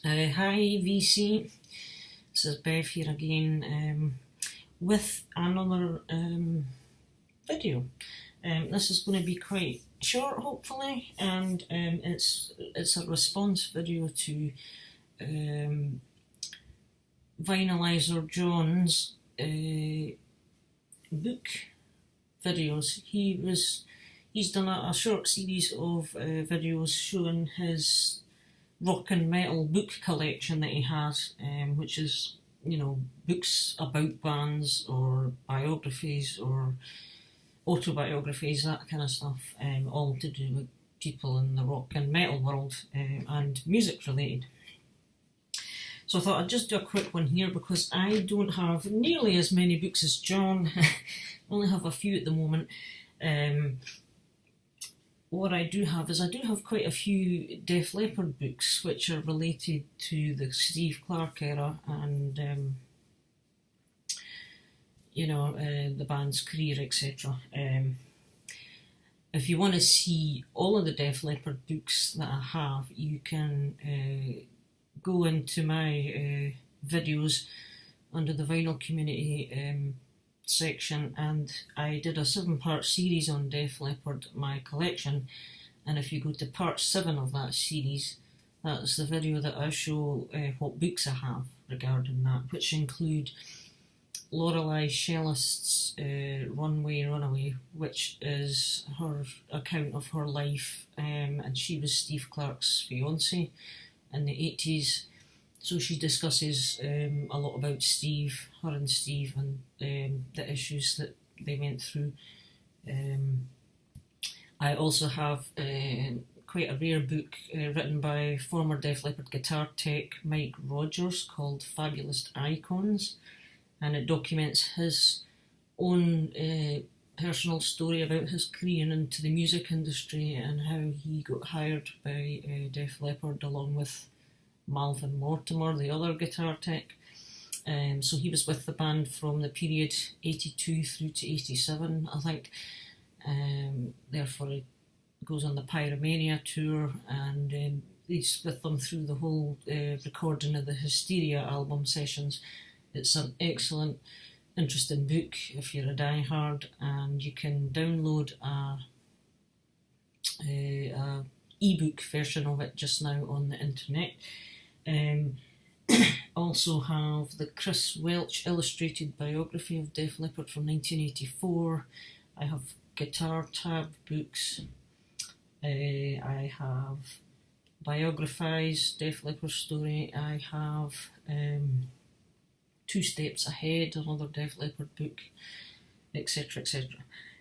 Hi VC, this is Bev here again with another video. This is going to be quite short hopefully, and it's a response video to Vinylizer John's book videos. He's done a short series of videos showing his rock and metal book collection that he has, which is, you know, books about bands or biographies or autobiographies, that kind of stuff, all to do with people in the rock and metal world and music related. So I thought I'd just do a quick one here because I don't have nearly as many books as John. I only have a few at the moment. What I do have is I do have quite a few Def Leppard books which are related to the Steve Clark era and the band's career, etc. If you want to see all of the Def Leppard books that I have, you can go into my videos under the vinyl community section, and I did a 7-part series on Def Leppard, my collection, and if you go to part 7 of that series, that's the video that I show what books I have regarding that, which include Lorelei Shellist's Runaway, which is her account of her life, and she was Steve Clark's fiancée in the 80s. So she discusses a lot about Steve, her and Steve, and the issues that they went through. I also have quite a rare book written by former Def Leppard guitar tech Mike Rogers called Fabulous Icons, and it documents his own personal story about his career into the music industry and how he got hired by Def Leppard along with Malvin Mortimer, the other guitar tech. So he was with the band from the period 82 through to 87, I think. Therefore he goes on the Pyromania tour, and he's with them through the whole recording of the Hysteria album sessions. It's an excellent, interesting book if you're a diehard, and you can download a ebook version of it just now on the internet. Also have the Chris Welch illustrated biography of Def Leppard from 1984. I have Guitar Tab books. I have Biographies, Def Leppard story. I have Two Steps Ahead, another Def Leppard book, etc, etc.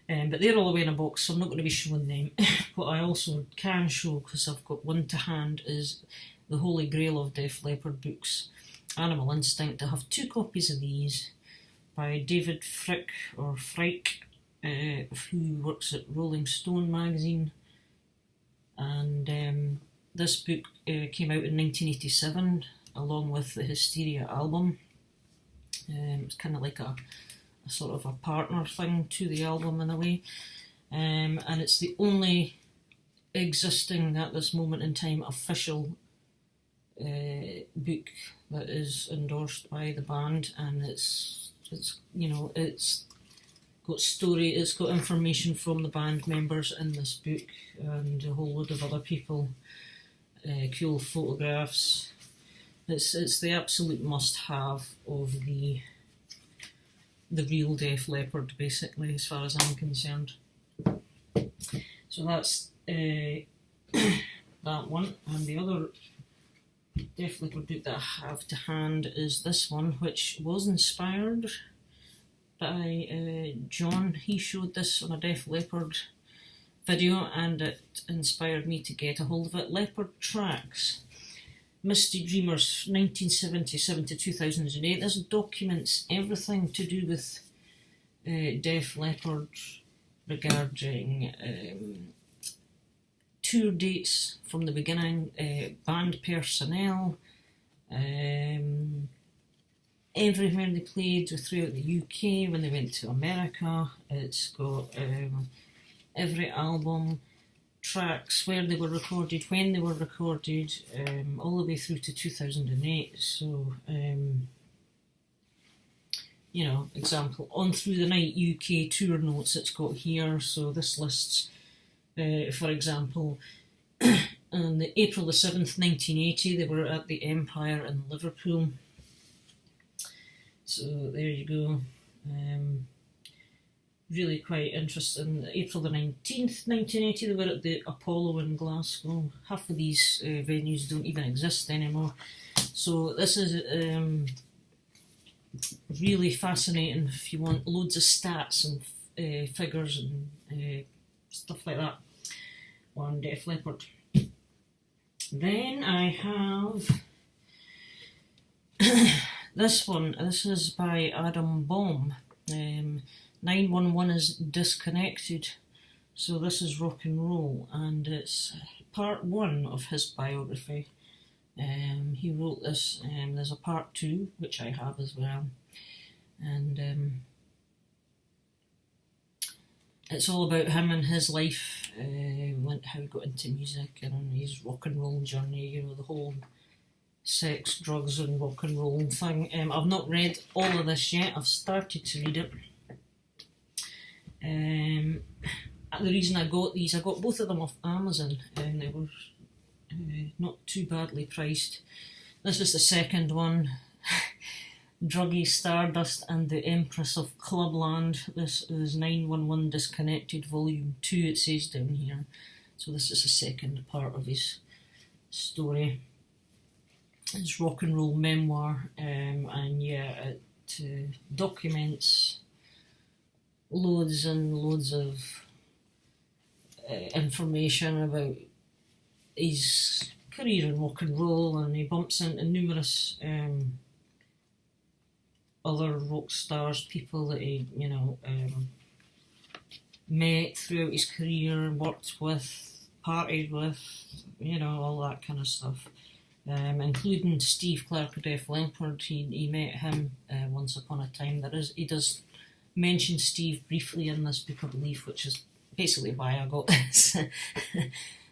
But they're all the way in a box, so I'm not going to be showing them. What I also can show, because I've got one to hand, is the Holy Grail of Def Leppard books, Animal Instinct. I have 2 copies of these by David Frick, or Frike, who works at Rolling Stone magazine. And this book came out in 1987, along with the Hysteria album. It's kind of like a sort of a partner thing to the album in a way. And it's the only existing, at this moment in time, official book that is endorsed by the band, and it's got story, it's got information from the band members in this book, and a whole load of other people, cool photographs. It's the absolute must-have of the real Def Leppard, basically, as far as I'm concerned. So that's that one, and the other Def Leppard book that I have to hand is this one, which was inspired by John. He showed this on a Def Leppard video, and it inspired me to get a hold of it. Leopard Tracks, Misty Dreamers, 1977 to 2008. This documents everything to do with Def Leppard regarding tour dates from the beginning, band personnel, everywhere they played throughout the UK, when they went to America. It's got every album, tracks, where they were recorded, when they were recorded, all the way through to 2008. So, you know, example, On Through the Night UK tour notes it's got here. So this lists, for example, on the April the 7th, 1980, they were at the Empire in Liverpool. So there you go. Really quite interesting. April the 19th, 1980, they were at the Apollo in Glasgow. Half of these venues don't even exist anymore. So this is really fascinating if you want loads of stats and figures and stuff like that on Def Leppard. Then I have this one. This is by Adam Baum. 911 is disconnected. So this is rock and roll, and it's part 1 of his biography. He wrote this. There's a part 2 which I have as well, and it's all about him and his life, how he got into music and his rock and roll journey. You know, the whole sex, drugs, and rock and roll thing. I've not read all of this yet. I've started to read it. The reason I got these, I got both of them off Amazon, and they were not too badly priced. This is the second one, Druggy Stardust and the Empress of Clubland. This is 911 Disconnected Volume 2, it says down here. So this is the second part of his story. His rock and roll memoir, and yeah, it documents loads and loads of information about his career in rock and roll, and he bumps into numerous other rock stars, people that he, you know, met throughout his career, worked with, partied with, you know, all that kind of stuff. Including Steve Clark of Def Leppard. He met him once upon a time. He does mention Steve briefly in this book, I believe, which is basically why I got this.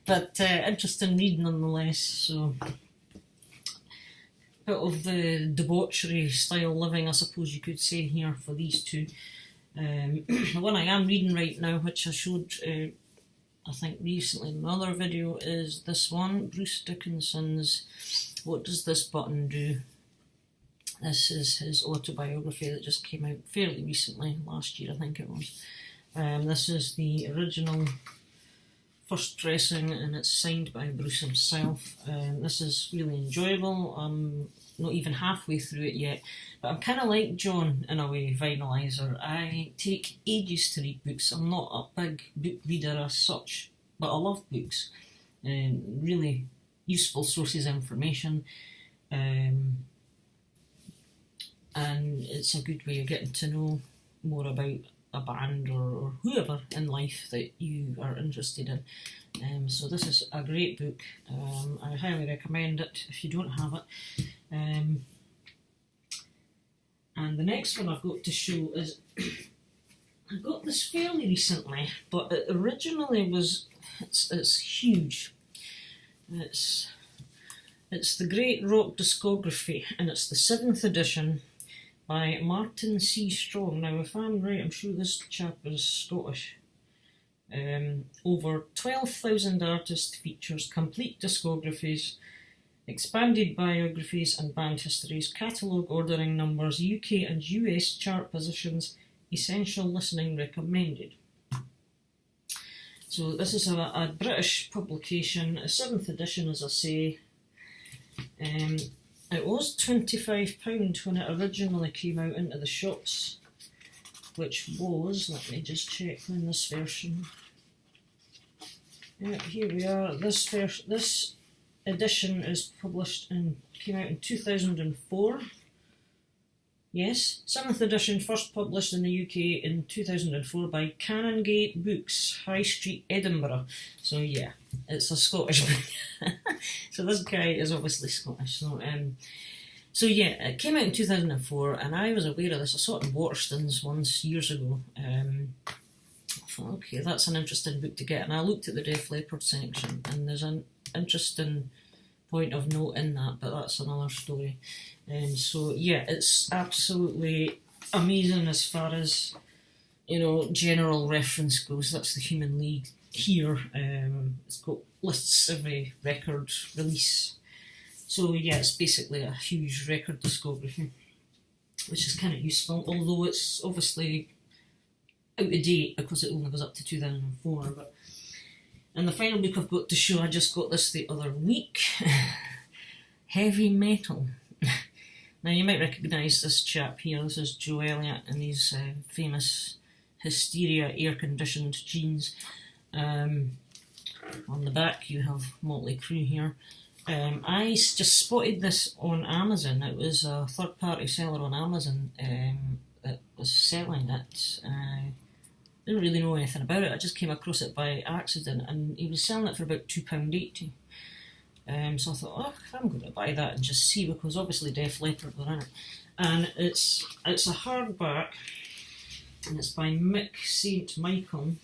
But interesting read nonetheless. So, bit of the debauchery style living, I suppose you could say, here for these two. The one I am reading right now, which I showed I think recently in another video, is this one, Bruce Dickinson's What Does This Button Do? This is his autobiography that just came out fairly recently, last year I think it was. This is the original first pressing, and it's signed by Bruce himself. This is really enjoyable. I'm not even halfway through it yet, but I'm kind of like John in a way, Vinylizer. I take ages to read books. I'm not a big book reader as such, but I love books. Really useful sources of information, and it's a good way of getting to know more about a band or whoever in life that you are interested in. So this is a great book. I highly recommend it if you don't have it. And the next one I've got to show is I got this fairly recently, but it originally was it's huge. It's the Great Rock Discography, and it's the 7th edition by Martin C. Strong. Now, if I'm right, I'm sure this chap is Scottish. Over 12,000 artist features, complete discographies, expanded biographies and band histories, catalogue ordering numbers, UK and US chart positions, essential listening recommended. So this is a British publication, a 7th edition, as I say. It was £25 when it originally came out into the shops, which was, let me just check when this version. Yeah, here we are. This edition is came out in 2004. Yes, 7th edition, first published in the UK in 2004 by Canongate Books, High Street, Edinburgh. So yeah, it's a Scottish book. So this guy is obviously Scottish. So yeah, it came out in 2004, and I was aware of this. I saw it in Waterstones once, years ago. thought, okay, that's an interesting book to get. And I looked at the Def Leppard section, and there's an interesting point of note in that, but that's another story. So yeah, it's absolutely amazing as far as, you know, general reference goes. That's the Human League here. It's got lists every record release. So yeah, it's basically a huge record discography, which is kind of useful, although it's obviously out of date because it only goes up to 2004. But and the final book I've got to show, I just got this the other week. Heavy Metal. Now you might recognise this chap here. This is Joe Elliott in these famous Hysteria air-conditioned jeans. On the back you have Motley Crue here. I just spotted this on Amazon. It was a third-party seller on Amazon that was selling it. Didn't really know anything about it. I just came across it by accident, and he was selling it for about £2.80. So I thought, oh, I'm going to buy that and just see, because obviously Def Leppard were in it. And it's a hardback, and it's by Mick St. Michael,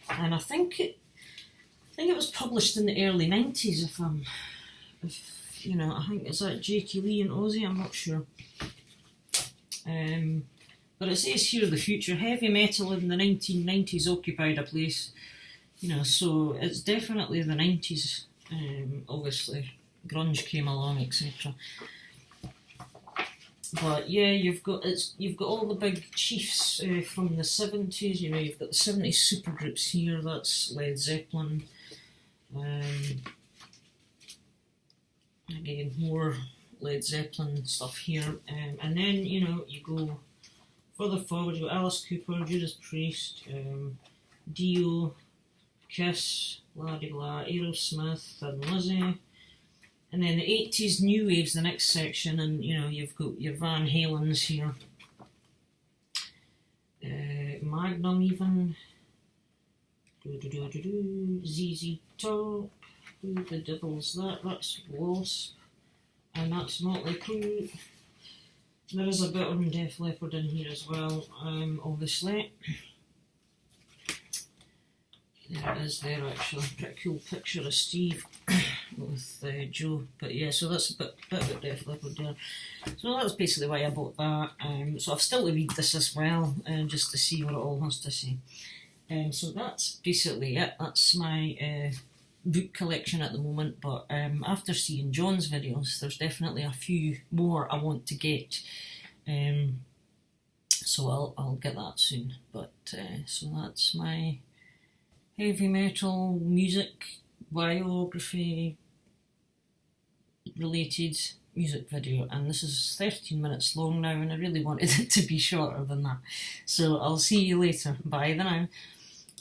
and I think it was published in the early 90s. I think is that Jakey Lee and Ozzy. I'm not sure. But it says here the future heavy metal in the 1990s occupied a place. So it's definitely the 90s. Obviously, grunge came along, etc. But yeah, you've got all the big chiefs from the 70s. You've got the 70s supergroups here. That's Led Zeppelin. Again, more Led Zeppelin stuff here. And then you go further forward. You got Alice Cooper, Judas Priest, Dio, Kiss, blah-de-blah, Aerosmith, and Lizzy. And then the 80s new wave's the next section, and you've got your Van Halens here, Magnum even, ZZ Top, who the devil's that? That's Wasp, and that's Motley Crue. There is a bit on Def Leppard in here as well, obviously. There it is there, actually. Pretty cool picture of Steve with Joe. But yeah, so that's a bit about Def Leppard there. So that's basically why I bought that. So I've still to read this as well, just to see what it all has to say. So that's basically it. That's my book collection at the moment. But after seeing John's videos, there's definitely a few more I want to get. So I'll get that soon. But so that's my heavy metal music biography related music video, and this is 13 minutes long now, and I really wanted it to be shorter than that. So I'll see you later. Bye then.